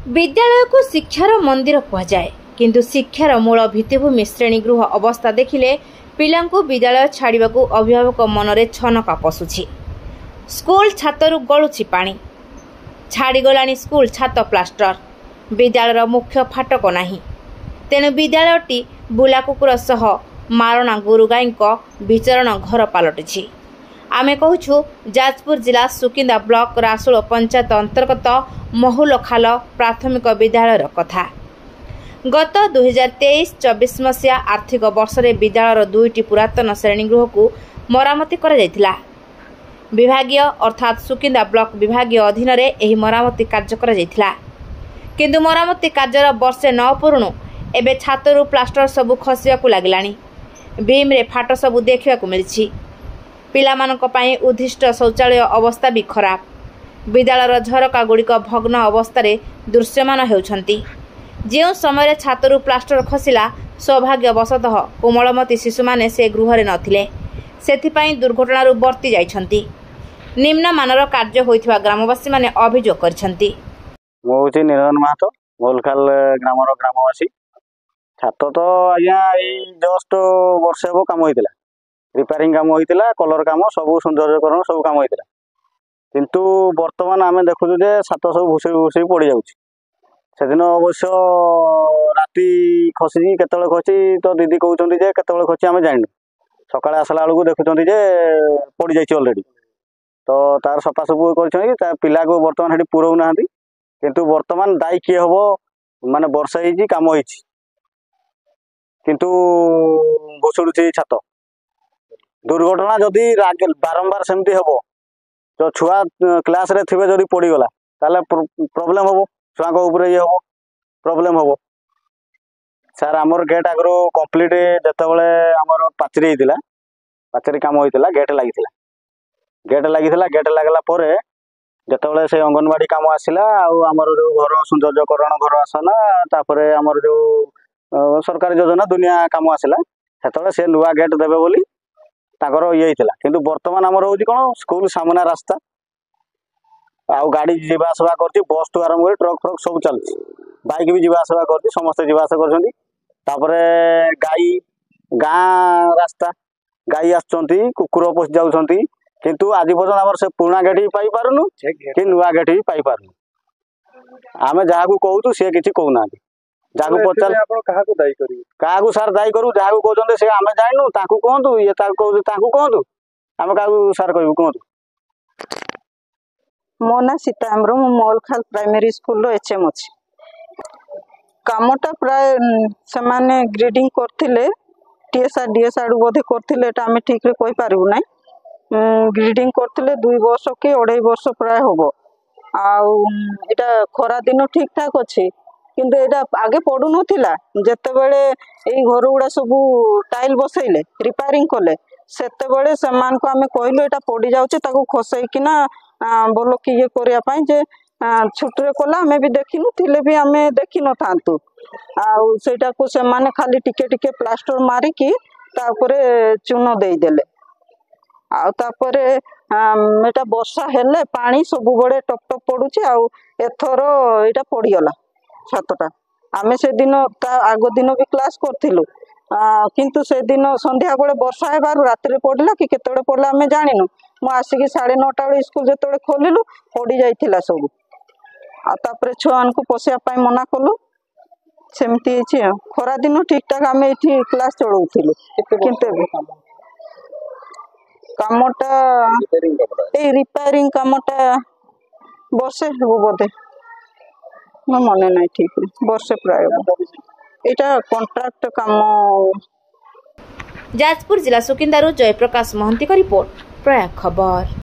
विद्यालय को शिक्षार मंदिर कहुए किंतु शिक्षार मूल भित्तिभूमि श्रेणीगृह अवस्था देखिले पिला विद्यालय छाड़ा को अभिभावक मनरे छनका पशुछि। स्कूल छातरु गलुछि पानी, छाड़ीगला स्कूल छात प्लास्टर, विद्यालय मुख्य फाटक नाही। तेणु विद्यालयटी बुला कुकुर सह मारणा गोरुगाई विचरण घर पलटि। आमे कहूछु जाजपुर जिला सुकिंदा ब्लॉक रासुल पंचायत अंतर्गत महुलखाल प्राथमिक विद्यालय कथा। गत 2023-24 मसीहा आर्थिक वर्ष में विद्यालय दुईटी पुरातन श्रेणीगृह को मरामती करा जायतिला। विभागीय अर्थात सुकिंदा ब्लॉक विभागीय अधीन रे एही मरामती कार्य करा जायतिला। किंतु मरामती कार्यर वर्षे न पुरुणु एबे छातरु प्लास्टर सबु खसियाकु लागिलानी। बीम रे फाट सबु देखिबाकु मिलछि। पिलामानक पई उद्दिष्ट शौचालय अवस्था भी खराब। विद्यालय झरका गुड़िक भग्न अवस्था दृश्यमान होउछंती। जो समय छातरु प्लास्टर खसिला सौभाग्यवशतः कोमलमती शिशु माने से गृह नथिले, सेथिपाई दुर्घटनारू बर्ती जाइछंती। निम्न मानर कार्य होइथिबा ग्रामवासी माने अभियोग करछंती। मोची निरंजन महतो मोलखाल ग्रामर ग्रामवासी। छात तो आज्ञा जस्ट वर्षे हो काम होइतिला, रिपेयरिंग काम होइतिला, कलर काम सब सौंदर्यकरण सब काम होइतिला। किंतु वर्तमान आमे देखुछु जे छात सब भुसई भुसई पड़ी जाउछि। सेदिन अवश्य राति खसी केतळे खसी तो दीदी कहउछंती जे केतळे खसी आमे जानिनु। सकाळे आसला बेलू देखुछंती जे पड़ी जाइछि ऑलरेडी। तो तार सफासफु करछंती, ता पिला को वर्तमान हेडी पुरौ नाहंती। किंतु वर्तमान दायी किए हबो माने वर्षा हिची काम हिची, किंतु भुसुडुछि छात। दुर्घटना जदि बारंबार सेमती हबो तो छुआ क्लास रे थिबे जदि पड़ी गला ताले प्रॉब्लम हबो, छुआ को ऊपर ये हबो प्रॉब्लम हबो। सर हमर गेट आगरो कंप्लीट जतबेले हमर पाचरी हितिला, पाचरी काम होइतिला, गेट लागितिला। गेट लागला परे जतबेले से अंगनवाड़ी काम आसिला आ हमर जो घर सौंदर्यकरण घर आसना तापरे हमर जो सरकारी योजना दुनिया काम आसिला, सेतबेले से नुआ गेट देबे बोली ताकर ये हितिला। किंतु वर्तमान हमर होउची कोन स्कूल सामना रास्ता आउ गाड़ी जीवा आसवा करती, बस टू आरंभ ट्रक फ्रक सब चलती, बाइक भी जीवा आसवा करती, समस्त जीवा आसवा करछंती। तापरे गाई गाँ रास्ता गाई आछंती, कुकुर पस जाउछंती। किंतु आज पर्यंत हमर से पुराना गेट ही पाई पारुनु कि नुआ गेट ही पाई पारुनु। आमे जाहाकू कहूछु से किछि कहू नांती। जाहाकू पचार आपण काहाकू दायी करिवे, काहाकू सर दायी करू, जाहाकू कहउछंते से आमे जाइनु, ताकू कहंतु, ये ताकू कहू ताकू कहंतु, आमे काहाकू सर कहू कहंतु। मो ना सीताम्र मो मोलखाल प्राइमरी स्कूल रो एचएम अछि। कामटा प्राय से माने ग्रेडिंग करथिले, टीएसआर डीएसआर बोधे करथिले, एटा आमे ठीक रे कहि पारिबु नै। ग्रेडिंग करथिले 2 वर्ष के 2.5 वर्ष प्राय होबो। आउ एटा खरा दिन ठीक ठाक अछि, किंतु एटा आगे पडु नथिला। जते बेले एई घर गुडा सब टाइल बसैले रिपेयरिंग कले, सेते बेले समान को आमे कहलु एटा पडी जाउछि, ताको खसै किना बोलो कि ये करिया पई जे छुटरे कोला आमे भी देखिनु थिले भी आमे देखि न थांतु। आउ सेटा को से माने खाली टिके टिके प्लास्टर मारी कि तापरे चूनो देई देले। आउ तापरे एटा वर्षा हेले पानी सब बडे टप टप पडुछि। आउ एथरो एटा पडी गला छातटा। आमे से दिन ता आगो दिन भी क्लास करथिलु, किंतु से दिन संध्या बेले वर्षा हेबारु रात्रि पडला कि केतबे पडला आमे जानिनु। मु आसिक 9:30 बेले स्कूल जेतबे खोलिलु पडी जाइथिला सब। आ तापरे छुआन को पसिया पाई मना कलु, सेमती हिची। खरा दिन ठीक ठाक आमे एठी क्लास चलौथिलु, किंतु कामटा ए रिपेयरिंग कामटा वर्षे हेबो बोधे, न मने नै ठीक वर्षे प्राय एटा कॉन्ट्रैक्ट काम। जाजपुर जिला सुकिंदारू जयप्रकाश महंती का रिपोर्ट, प्रयाग खबर।